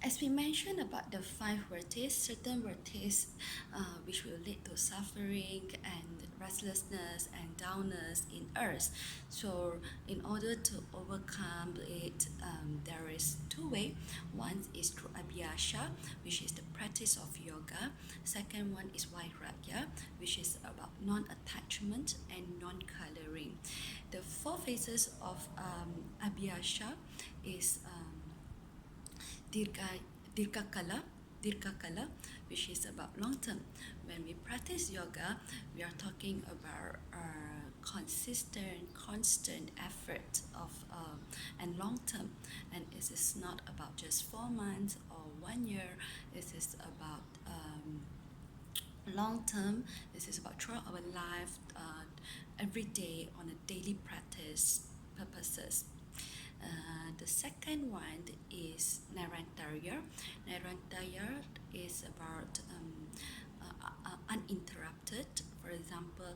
As we mentioned about the five vertices, certain vertices which will lead to suffering and restlessness and downness in us. So, in order to overcome it, there is two ways. One is through Abhyasa, which is the practice of yoga. Second one is Vairagya, which is about non-attachment and non-coloring. The four phases of Abhyasa is Dirga, Dirgakala, which is about long term. When we practice yoga, we are talking about constant effort of and long term, and it is not about just 4 months or 1 year. It is about long term. This is about throughout our life, every day on a daily practice purposes. The second one is Narantarya. Narantarya is about uninterrupted, for example,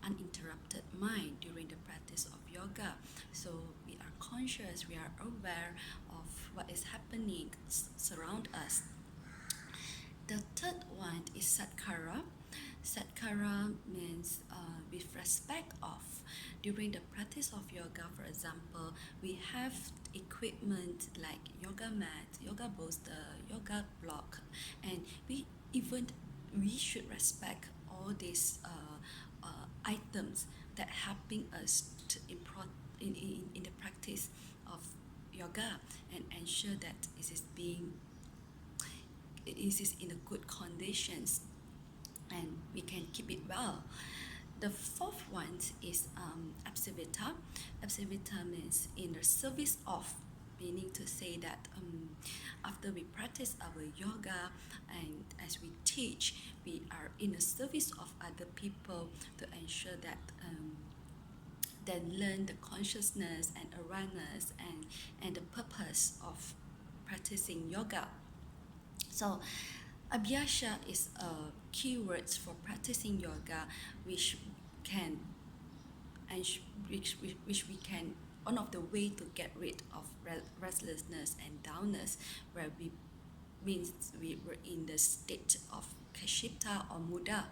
uninterrupted mind during the practice of yoga. So we are conscious, we are aware of what is happening surround us. The third one is Satkara. Satkara means with respect of. During the practice of yoga, for example, we have equipment like yoga mat, yoga bolster, yoga block, and we should respect all these items that helping us to in the practice of yoga and ensure that it is in a good conditions and we can keep it well. The fourth one is Abhyasa. Abhyasa means in the service of, meaning to say that after we practice our yoga and as we teach, we are in the service of other people to ensure that they learn the consciousness and awareness and the purpose of practicing yoga. So Abhyasa is a keyword for practicing yoga, which can and which we can one of the way to get rid of restlessness and downness, where we means we were in the state of kashipta or muda.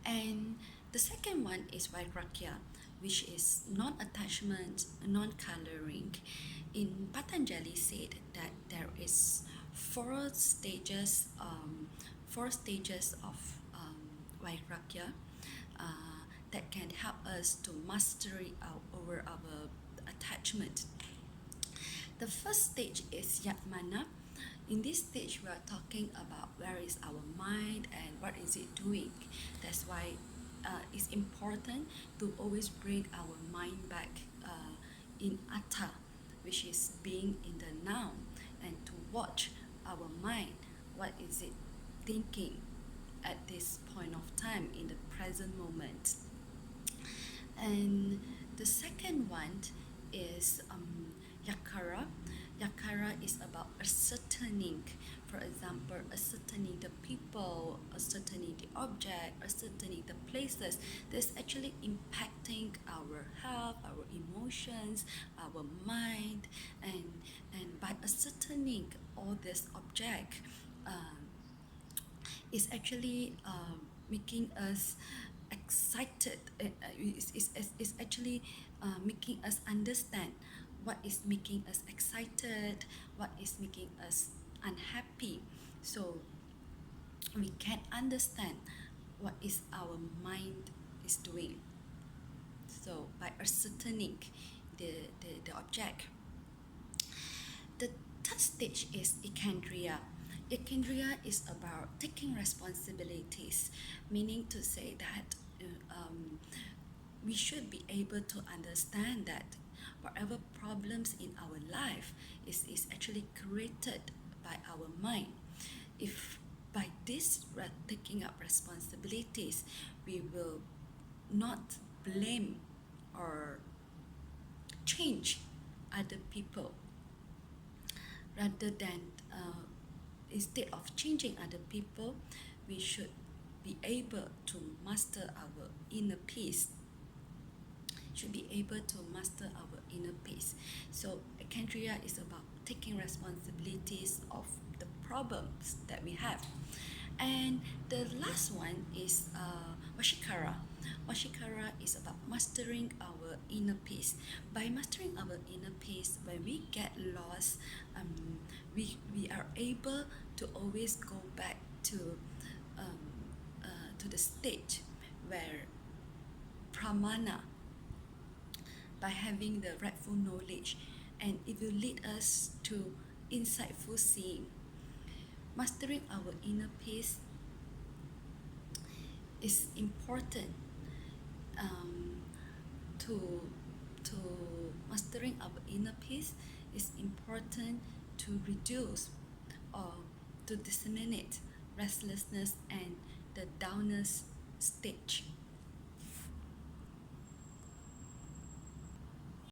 And the second one is Vairagya, which is non-attachment, non-coloring. In Patanjali said that there is four stages of Vairagya that can help us to mastery over our attachment. The first stage is Yatmana. In this stage, we are talking about where is our mind and what is it doing. That's why it's important to always bring our mind back in Atta, which is being in the now, and to watch our mind. What is it thinking at this point of time in the present moment? And the second one is Yakara. Yakara is about ascertaining, for example, ascertaining the people, ascertaining the object, ascertaining the places that's actually impacting our health, our emotions, our mind, and by ascertaining all this object, is actually making us excited. It's actually making us understand what is making us excited, what is making us unhappy. So we can understand what is our mind is doing. So by ascertaining the object. The third stage is Ikandriya. Ikandriya is about taking responsibilities, meaning to say that we should be able to understand that whatever problems in our life is actually created by our mind. If by this taking up responsibilities, we will not blame or change other people, rather than instead of changing other people, we should be able to master our inner peace. should be able to master our inner peace. So Kandriya is about taking responsibilities of the problems that we have. And the last one is Vashikara. Vashikara is about mastering our inner peace. By mastering our inner peace, when we get lost, we are able to always go back um, to the state where pramana, by having the rightful knowledge, and it will lead us to insightful seeing. Mastering our inner peace is important um, to to mastering our inner peace is important to reduce or to disseminate restlessness and the downers stage.